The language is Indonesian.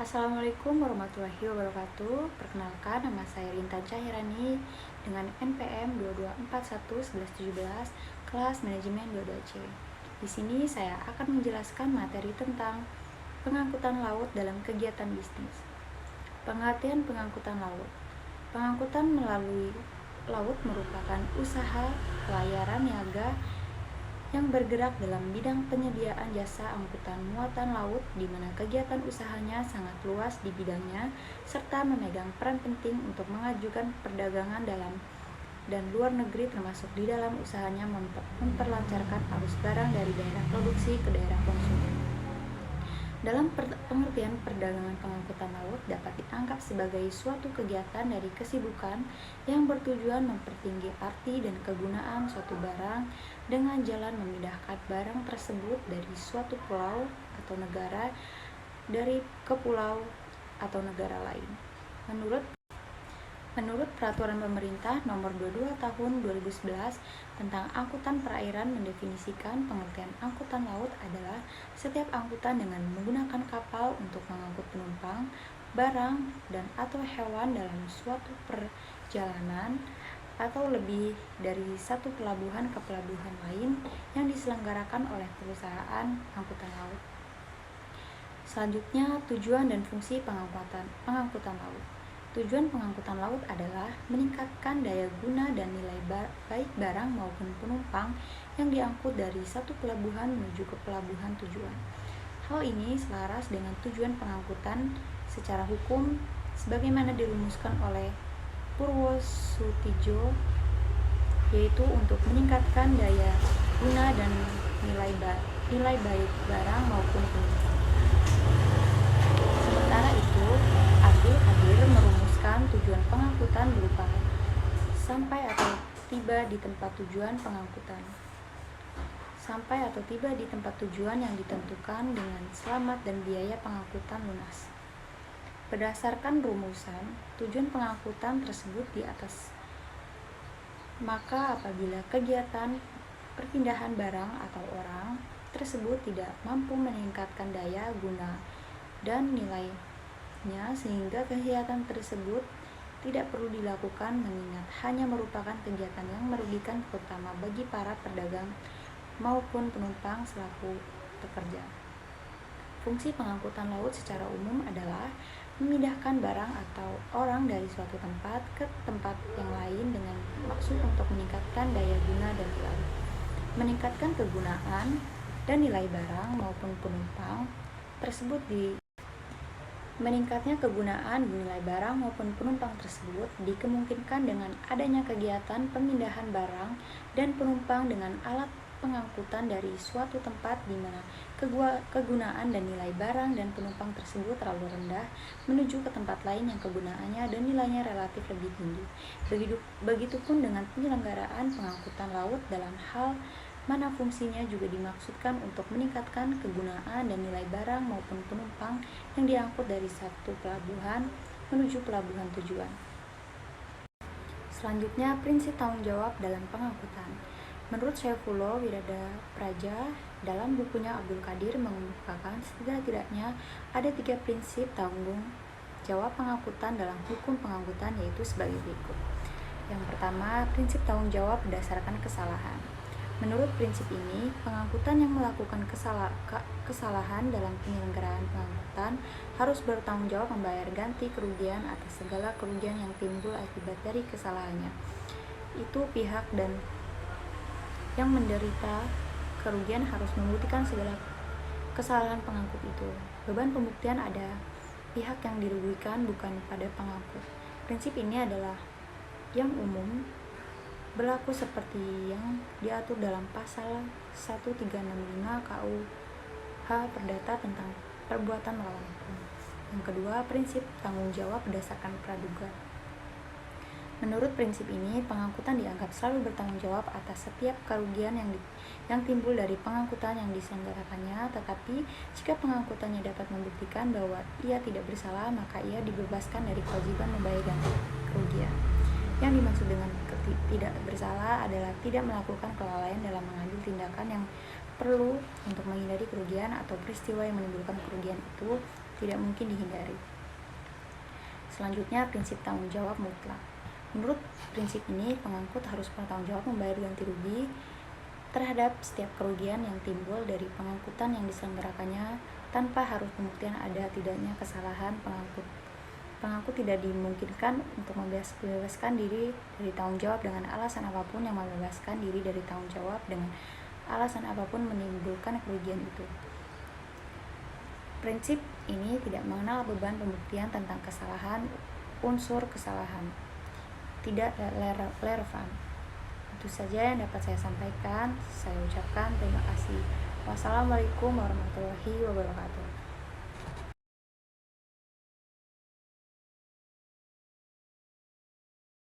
Assalamualaikum warahmatullahi wabarakatuh. Perkenalkan, nama saya Rintan Cahirani dengan NPM 22411117 kelas manajemen 22C. Di sini saya akan menjelaskan materi tentang pengangkutan laut dalam kegiatan bisnis. Pengertian pengangkutan laut. Pengangkutan melalui laut merupakan usaha pelayaran niaga yang bergerak dalam bidang penyediaan jasa angkutan muatan laut, di mana kegiatan usahanya sangat luas di bidangnya, serta memegang peran penting untuk mengajukan perdagangan dalam dan luar negeri, termasuk di dalam usahanya memperlancarkan arus barang dari daerah produksi ke daerah konsumen. Dalam pengertian perdagangan, pengangkutan laut dapat dianggap sebagai suatu kegiatan dari kesibukan yang bertujuan mempertinggi arti dan kegunaan suatu barang dengan jalan memindahkan barang tersebut dari suatu pulau atau negara ke pulau atau negara lain. Menurut Peraturan Pemerintah Nomor 22 Tahun 2011 tentang Angkutan Perairan mendefinisikan pengertian angkutan laut adalah setiap angkutan dengan menggunakan kapal untuk mengangkut penumpang, barang, dan atau hewan dalam suatu perjalanan atau lebih dari satu pelabuhan ke pelabuhan lain yang diselenggarakan oleh perusahaan angkutan laut. Selanjutnya, tujuan dan fungsi pengangkutan laut. Tujuan pengangkutan laut adalah meningkatkan daya guna dan nilai baik barang maupun penumpang yang diangkut dari satu pelabuhan menuju ke pelabuhan tujuan. Hal ini selaras dengan tujuan pengangkutan secara hukum sebagaimana dirumuskan oleh Purwosutijo, yaitu untuk meningkatkan daya guna dan nilai baik barang maupun penumpang. Sementara itu, Abdul Qadir merumuskan tujuan pengangkutan berupa sampai atau tiba di tempat tujuan pengangkutan. Sampai atau tiba di tempat tujuan yang ditentukan dengan selamat dan biaya pengangkutan lunas. Berdasarkan rumusan tujuan pengangkutan tersebut di atas, maka apabila kegiatan perpindahan barang atau orang tersebut tidak mampu meningkatkan daya guna dan nilainya, sehingga kegiatan tersebut tidak perlu dilakukan, mengingat hanya merupakan kegiatan yang merugikan terutama bagi para pedagang maupun penumpang selaku pekerja. Fungsi pengangkutan laut secara umum adalah memindahkan barang atau orang dari suatu tempat ke tempat yang lain dengan maksud untuk meningkatkan daya guna dan nilai, meningkatkan kegunaan dan nilai barang maupun penumpang tersebut. Meningkatnya kegunaan nilai barang maupun penumpang tersebut dikemungkinkan dengan adanya kegiatan pemindahan barang dan penumpang dengan alat pengangkutan dari suatu tempat di mana kegunaan dan nilai barang dan penumpang tersebut terlalu rendah menuju ke tempat lain yang kegunaannya dan nilainya relatif lebih tinggi. Begitupun dengan penyelenggaraan pengangkutan laut dalam hal mana fungsinya juga dimaksudkan untuk meningkatkan kegunaan dan nilai barang maupun penumpang yang diangkut dari satu pelabuhan menuju pelabuhan tujuan. Selanjutnya, prinsip tanggung jawab dalam pengangkutan. Menurut Saifullah Wiradapraja, dalam bukunya Abdul Qadir mengemukakan setidaknya ada 3 prinsip tanggung jawab pengangkutan dalam hukum pengangkutan, yaitu sebagai berikut. Yang pertama, prinsip tanggung jawab berdasarkan kesalahan. Menurut prinsip ini, pengangkutan yang melakukan kesalahan dalam penyelenggaraan pengangkutan harus bertanggung jawab membayar ganti kerugian atas segala kerugian yang timbul akibat dari kesalahannya. Itu pihak dan yang menderita kerugian harus membuktikan segala kesalahan pengangkut itu. Beban pembuktian ada pihak yang dirugikan, bukan pada pengangkut. Prinsip ini adalah yang umum berlaku seperti yang diatur dalam pasal 1365 KUH Perdata tentang perbuatan melawan hukum. Yang kedua, prinsip tanggung jawab berdasarkan praduga. Menurut prinsip ini, pengangkutan dianggap selalu bertanggung jawab atas setiap kerugian yang timbul dari pengangkutan yang diselenggarakannya, tetapi jika pengangkutannya dapat membuktikan bahwa ia tidak bersalah, maka ia dibebaskan dari kewajiban membayar ganti kerugian. Yang dimaksud dengan tidak bersalah adalah tidak melakukan kelalaian dalam mengambil tindakan yang perlu untuk menghindari kerugian atau peristiwa yang menimbulkan kerugian itu tidak mungkin dihindari. Selanjutnya, prinsip tanggung jawab mutlak. Menurut prinsip ini, pengangkut harus bertanggung jawab membayar ganti rugi terhadap setiap kerugian yang timbul dari pengangkutan yang diselenggarakannya tanpa harus pembuktian ada tidaknya kesalahan pengangkut. Pengangkut tidak dimungkinkan untuk membebaskan diri dari tanggung jawab dengan alasan apapun yang membebaskan diri dari tanggung jawab dengan alasan apapun menimbulkan kerugian itu. Prinsip ini tidak mengenal beban pembuktian tentang kesalahan, unsur kesalahan tidak relevan. Itu saja yang dapat saya sampaikan. Saya ucapkan terima kasih. Wassalamualaikum warahmatullahi wabarakatuh.